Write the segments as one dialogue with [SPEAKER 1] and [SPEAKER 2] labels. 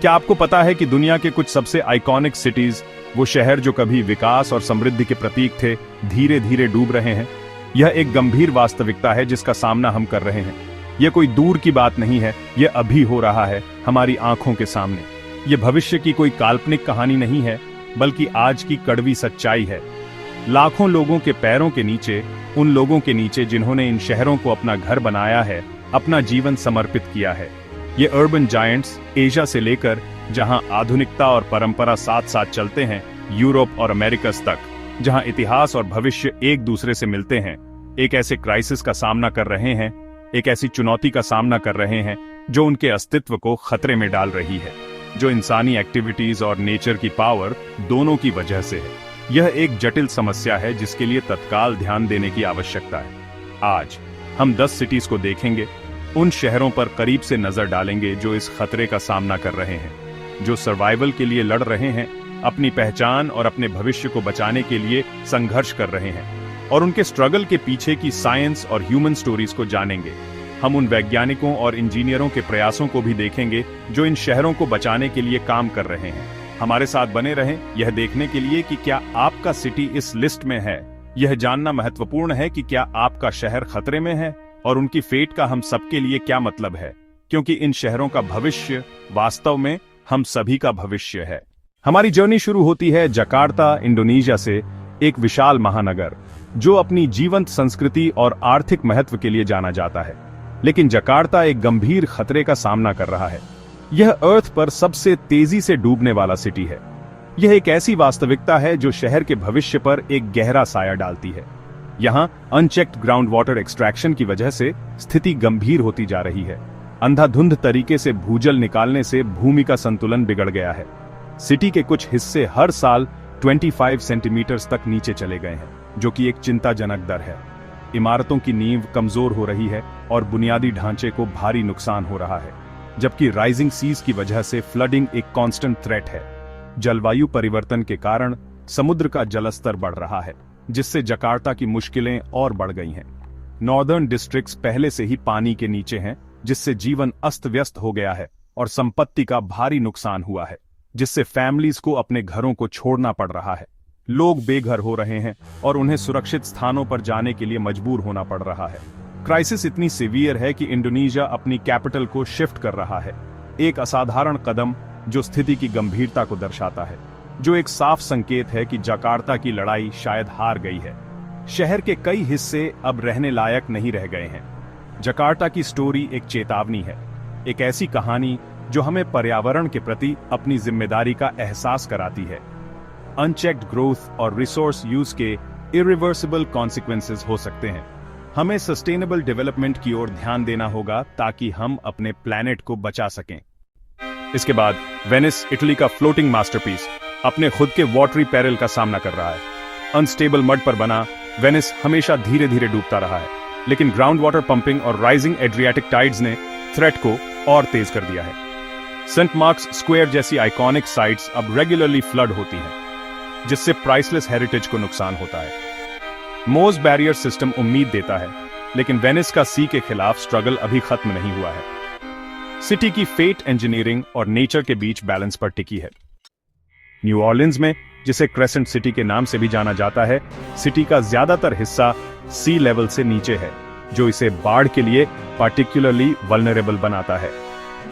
[SPEAKER 1] क्या आपको पता है कि दुनिया के कुछ सबसे आइकॉनिक सिटीज, वो शहर जो कभी विकास और समृद्धि के प्रतीक थे, धीरे धीरे डूब रहे हैं? यह एक गंभीर वास्तविकता है जिसका सामना हम कर रहे हैं। यह कोई दूर की बात नहीं है, यह अभी हो रहा है हमारी आंखों के सामने। यह भविष्य की कोई काल्पनिक कहानी नहीं है, बल्कि आज की कड़वी सच्चाई है। लाखों लोगों के पैरों के नीचे, उन लोगों के नीचे जिन्होंने इन शहरों को अपना घर बनाया है, अपना जीवन समर्पित किया है। ये अर्बन जायंट्स एशिया से लेकर जहां आधुनिकता और परंपरा साथ साथ चलते हैं, यूरोप और अमेरिकस तक, जहां इतिहास और भविष्य एक दूसरे से मिलते हैं, एक ऐसे क्राइसिस का सामना कर रहे हैं, एक ऐसी चुनौती का सामना कर रहे हैं जो उनके अस्तित्व को खतरे में डाल रही है, जो इंसानी एक्टिविटीज और नेचर की पावर दोनों की वजह से है। यह एक जटिल समस्या है जिसके लिए तत्काल ध्यान देने की आवश्यकता है। आज हम 10 सिटीज को देखेंगे, उन शहरों पर करीब से नजर डालेंगे जो इस खतरे का सामना कर रहे हैं, जो सर्वाइवल के लिए लड़ रहे हैं, अपनी पहचान और अपने भविष्य को बचाने के लिए संघर्ष कर रहे हैं, और उनके स्ट्रगल के पीछे की साइंस और ह्यूमन स्टोरीज को जानेंगे। हम उन वैज्ञानिकों और इंजीनियरों के प्रयासों को भी देखेंगे जो इन शहरों को बचाने के लिए काम कर रहे हैं। हमारे साथ बने रहें यह देखने के लिए कि क्या आपका सिटी इस लिस्ट में है। यह जानना महत्वपूर्ण है कि क्या आपका शहर खतरे में है और उनकी फेट का हम सबके लिए क्या मतलब है, क्योंकि इन शहरों का भविष्य वास्तव में हम सभी का भविष्य है। हमारी जर्नी शुरू होती है जकार्ता, इंडोनेशिया से, एक विशाल महानगर जो अपनी जीवंत संस्कृति और आर्थिक महत्व के लिए जाना जाता है। लेकिन जकार्ता एक गंभीर खतरे का सामना कर रहा है। यह अर्थ पर सबसे तेजी से डूबने वाला सिटी है। यह एक ऐसी वास्तविकता है जो शहर के भविष्य पर एक गहरा साया डालती है। यहाँ अनचेक्ड ग्राउंड वाटर एक्सट्रैक्शन की वजह से स्थिति गंभीर होती जा रही है। अंधाधुंध तरीके से भूजल निकालने से भूमि का संतुलन बिगड़ गया है। सिटी के कुछ हिस्से हर साल 25 सेंटीमीटर तक नीचे चले गए हैं, जो कि एक चिंताजनक दर है। इमारतों की नींव कमजोर हो रही है और बुनियादी ढांचे को भारी नुकसान हो रहा है, जबकि राइजिंग सीज की वजह से फ्लडिंग एक कांस्टेंट थ्रेट है। जलवायु परिवर्तन के कारण समुद्र का जलस्तर बढ़ रहा है, जिससे जकार्ता की मुश्किलें और बढ़ गई हैं। नॉर्दर्न डिस्ट्रिक्ट्स पहले से ही पानी के नीचे हैं, जिससे जीवन अस्त व्यस्त हो गया है और संपत्ति का भारी नुकसान हुआ है, जिससे फैमिलीज को अपने घरों को छोड़ना पड़ रहा है। लोग बेघर हो रहे हैं और उन्हें सुरक्षित स्थानों पर जाने के लिए मजबूर होना पड़ रहा है। क्राइसिस इतनी सीवियर है कि इंडोनेशिया अपनी कैपिटल को शिफ्ट कर रहा है, एक असाधारण कदम जो स्थिति की गंभीरता को दर्शाता है, जो एक साफ संकेत है कि जकार्ता की लड़ाई शायद हार गई है। शहर के कई हिस्से अब रहने लायक नहीं रह गए हैं। जकार्ता की स्टोरी एक चेतावनी है, एक ऐसी कहानी जो हमें पर्यावरण के प्रति अपनी जिम्मेदारी का एहसास कराती है। अनचेक्ड ग्रोथ और रिसोर्स यूज के इरिवर्सिबल कॉन्सिक्वेंसेस हो सकते हैं। हमें सस्टेनेबल डेवलपमेंट की ओर ध्यान देना होगा ताकि हम अपने प्लैनेट को बचा सकें। इसके बाद वेनिस, इटली का फ्लोटिंग मास्टरपीस, अपने खुद के वाटरी पेरिल का सामना कर रहा है। अनस्टेबल मड पर बना वेनिस हमेशा धीरे धीरे डूबता रहा है, लेकिन ग्राउंड वाटर पंपिंग और राइजिंग एड्रियाटिक टाइड्स ने थ्रेट को और तेज कर दिया है। सेंट मार्क्स स्क्वायर जैसी आइकॉनिक साइट्स अब रेगुलरली फ्लड होती हैं, जिससे प्राइसलेस हेरिटेज को नुकसान होता है। मोज बैरियर सिस्टम उम्मीद देता है, लेकिन वेनिस का सी के खिलाफ स्ट्रगल अभी खत्म नहीं हुआ है। सिटी की फेट इंजीनियरिंग और नेचर के बीच बैलेंस पर टिकी है। न्यू ऑर्लिन्स में, जिसे क्रेसेंट सिटी के नाम से भी जाना जाता है, सिटी का ज्यादातर हिस्सा सी लेवल से नीचे है, जो इसे बाढ़ के लिए पार्टिकुलरली वल्नरेबल बनाता है।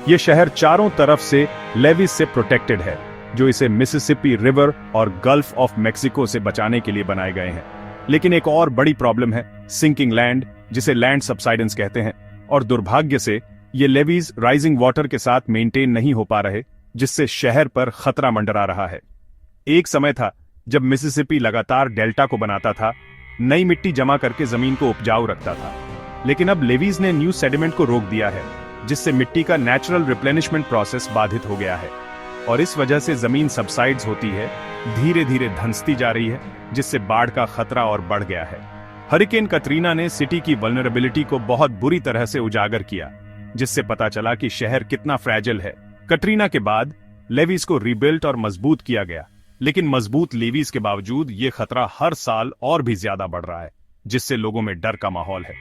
[SPEAKER 1] यह शहर चारों तरफ से लेवीज से प्रोटेक्टेड है, जो इसे मिसिसिपी रिवर और गल्फ ऑफ मेक्सिको से बचाने के लिए बनाए गए हैं। लेकिन एक और बड़ी प्रॉब्लम है सिंकिंग लैंड, जिसे लैंड सबसाइडेंस कहते हैं, और दुर्भाग्य से ये लेवीज राइजिंग वाटर के साथ मेंटेन नहीं हो पा रहे, जिससे शहर पर खतरा मंडरा रहा है। एक समय था जब मिसिसिपी लगातार डेल्टा को बनाता था, नई मिट्टी जमा करके जमीन को उपजाऊ रखता था, लेकिन अब लेवीज ने न्यू सेडिमेंट को रोक दिया है, जिससे मिट्टी का नेचुरल रिप्लेनिशमेंट प्रोसेस बाधित हो गया है, और इस वजह से जमीन सबसाइड्स होती है, धीरे धीरे धंसती जा रही है, जिससे बाढ़ का खतरा और बढ़ गया है। हरिकेन कतरीना ने सिटी की वल्नरेबिलिटी को बहुत बुरी तरह से उजागर किया, जिससे पता चला कि शहर कितना फ्रैजिल है। कटरीना के बाद लेवीज को रीबिल्ट और मजबूत किया गया, लेकिन मजबूत लेवीज के बावजूद ये खतरा हर साल और भी ज्यादा बढ़ रहा है, जिससे लोगों में डर का माहौल है।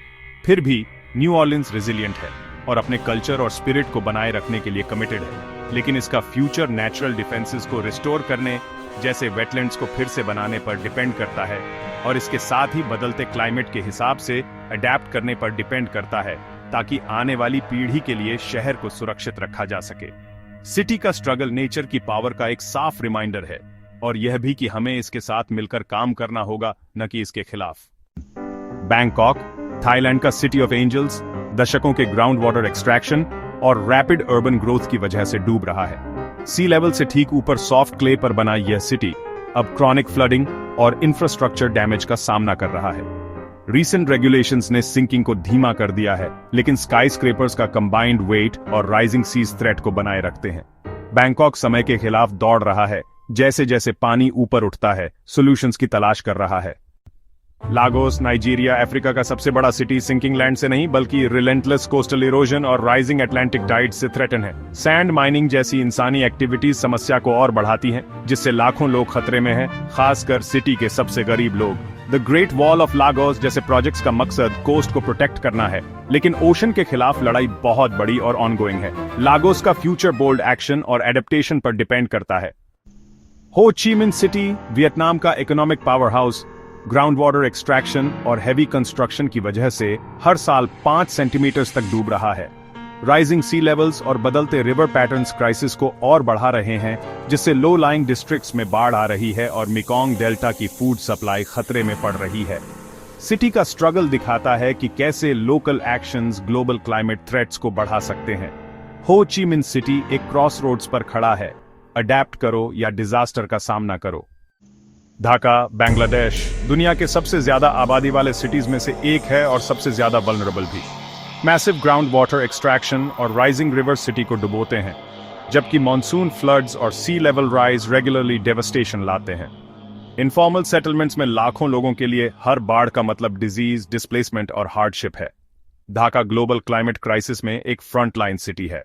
[SPEAKER 1] फिर भी न्यू ऑर्लिन्स रेजिलिएंट है और अपने कल्चर और स्पिरिट को बनाए रखने के लिए कमिटेड है। लेकिन इसका फ्यूचर नेचुरल डिफेंसेस को रिस्टोर करने जैसे वेटलैंड्स को फिर से बनाने पर डिपेंड करता है और इसके साथ ही बदलते क्लाइमेट के हिसाब से अडेप्ट करने पर डिपेंड करता है ताकि आने वाली पीढ़ी के लिए शहर को सुरक्षित रखा जा सके। सिटी का स्ट्रगल नेचर की पावर का एक साफ रिमाइंडर है और यह भी कि हमें इसके साथ मिलकर काम करना होगा, न कि इसके खिलाफ। बैंकॉक, थाईलैंड का सिटी ऑफ एंजल्स, दशकों के ग्राउंड वाटर एक्सट्रैक्शन और रैपिड अर्बन ग्रोथ की वजह से डूब रहा है। सी लेवल से ठीक ऊपर सॉफ्ट क्ले पर बना यह सिटी अब क्रॉनिक फ्लडिंग और इंफ्रास्ट्रक्चर डैमेज का सामना कर रहा है। रीसेंट रेगुलेशंस ने सिंकिंग को धीमा कर दिया है, लेकिन स्काईस्क्रेपर्स का कंबाइंड वेट और राइजिंग सीज थ्रेट को बनाए रखते हैं। बैंकॉक समय के खिलाफ दौड़ रहा है, जैसे जैसे पानी ऊपर उठता है, सॉल्यूशंस की तलाश कर रहा है। लागोस, नाइजीरिया, अफ्रीका का सबसे बड़ा सिटी सिंकिंग लैंड से नहीं बल्कि रिलेंटलेस कोस्टल इरोजन और राइजिंग अटलांटिक टाइड्स से थ्रेटन है। सैंड माइनिंग जैसी इंसानी एक्टिविटीज समस्या को और बढ़ाती हैं, जिससे लाखों लोग खतरे में हैं, खासकर सिटी के सबसे गरीब लोग। The great wall of Lagos जैसे प्रोजेक्ट्स का मकसद कोस्ट को प्रोटेक्ट करना है, लेकिन ओशन के खिलाफ लड़ाई बहुत बड़ी और ऑनगोइंग है। लागोस का फ्यूचर बोल्ड एक्शन और एडेप्टेशन पर डिपेंड करता है। हो ची मिन सिटी, वियतनाम का economic power house, ground water extraction और हैवी कंस्ट्रक्शन की वजह से हर साल 5 सेंटीमीटर तक डूब रहा है। राइजिंग सी लेवल्स और बदलते रिवर पैटर्न्स क्राइसिस को और बढ़ा रहे हैं, जिससे लो लाइंग डिस्ट्रिक्ट्स में बाढ़ आ रही है और मेकोंग डेल्टा की फूड सप्लाई खतरे में पड़ रही है। सिटी का स्ट्रगल दिखाता है कि कैसे local actions global climate threats को बढ़ा सकते हैं। हो ची मिन सिटी एक क्रॉस रोड्स पर खड़ा है, अडेप्ट करो या डिजास्टर का सामना करो। ढाका, बांग्लादेश दुनिया के सबसे ज्यादा आबादी वाले सिटीज में से एक है और सबसे ज्यादा वल्नरेबल भी। मैसिव ग्राउंड वाटर एक्सट्रैक्शन और राइजिंग रिवर सिटी को डुबोते हैं, जबकि मॉनसून फ्लड्स और सी लेवल राइज रेगुलरली डेवस्टेशन लाते हैं। इनफॉर्मल सेटलमेंट्स में लाखों लोगों के लिए हर बाढ़ का मतलब डिजीज, डिस्प्लेसमेंट और हार्डशिप है। ढाका ग्लोबल क्लाइमेट क्राइसिस में एक फ्रंटलाइन सिटी है।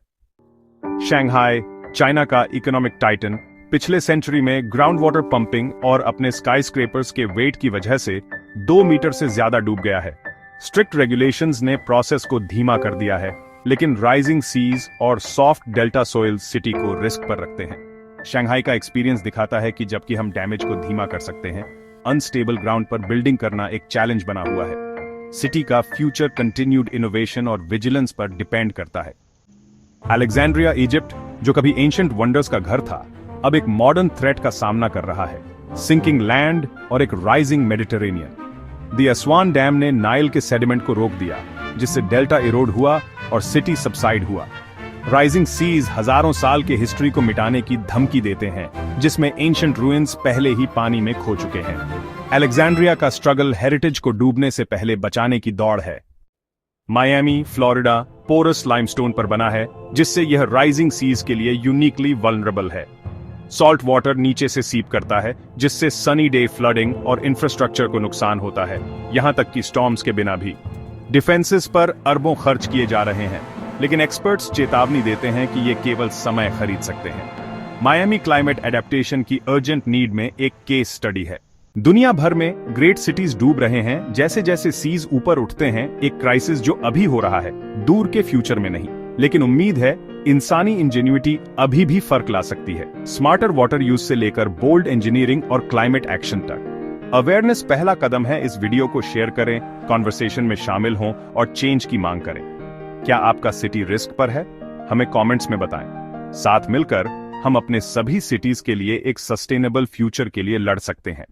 [SPEAKER 1] शंघाई, चाइना का इकोनॉमिक टाइटन, पिछले सेंचुरी में ग्राउंड वाटर पंपिंग और अपने स्काईस्क्रेपर्स के वेट की वजह से 2 मीटर से ज्यादा डूब गया है। स्ट्रिक्ट रेगुलेशंस ने प्रोसेस को धीमा कर दिया है, लेकिन राइजिंग सीज और सॉफ्ट डेल्टा सोइल्स सिटी को रिस्क पर रखते हैं। शंघाई का एक्सपीरियंस दिखाता है कि जबकि हम डैमेज को धीमा कर सकते हैं, अनस्टेबल ग्राउंड पर बिल्डिंग करना एक चैलेंज बना हुआ है। सिटी का फ्यूचर कंटिन्यूड इनोवेशन और विजिलेंस पर डिपेंड करता है। अलेक्जेंड्रिया, इजिप्ट, जो कभी एंशिएंट वंडर्स का घर था, अब एक मॉडर्न थ्रेट का सामना कर रहा है। सिंकिंग लैंड और एक rising Mediterranean. The Aswan dam ने नाइल के सेडिमेंट को रोक दिया, जिससे डेल्टा इरोड हुआ और सिटी सबसाइड हुआ। राइजिंग सीज हजारों साल के हिस्ट्री को मिटाने की धमकी देते हैं, जिसमें एंशिएंट रूइंस पहले ही पानी में खो चुके हैं। अलेक्जेंड्रिया का स्ट्रगल हेरिटेज को डूबने से पहले बचाने की दौड़ है। मायामी, फ्लोरिडा पोरस लाइमस्टोन पर बना है, जिससे यह राइजिंग सीज के लिए यूनिकली वल्नरेबल है। सॉल्ट वाटर नीचे से सीप करता है, जिससे सनी डे फ्लडिंग और इंफ्रास्ट्रक्चर को नुकसान होता है, यहां तक कि स्टॉर्म्स के बिना भी। डिफेंसेस पर अरबों खर्च किए जा रहे हैं, लेकिन एक्सपर्ट्स चेतावनी देते हैं कि ये केवल समय खरीद सकते हैं। मायामी क्लाइमेट एडेप्टेशन की अर्जेंट नीड में एक केस स्टडी है। दुनिया भर में ग्रेट सिटीज डूब रहे हैं जैसे जैसे सीज ऊपर उठते हैं, एक क्राइसिस जो अभी हो रहा है, दूर के फ्यूचर में नहीं। लेकिन उम्मीद है इंसानी इंजेन्युइटी अभी भी फर्क ला सकती है, स्मार्टर वाटर यूज से लेकर बोल्ड इंजीनियरिंग और क्लाइमेट एक्शन तक। अवेयरनेस पहला कदम है। इस वीडियो को शेयर करें, कॉन्वर्सेशन में शामिल हों और चेंज की मांग करें। क्या आपका सिटी रिस्क पर है? हमें कमेंट्स में बताएं। साथ मिलकर हम अपने सभी सिटीज के लिए एक सस्टेनेबल फ्यूचर के लिए लड़ सकते हैं।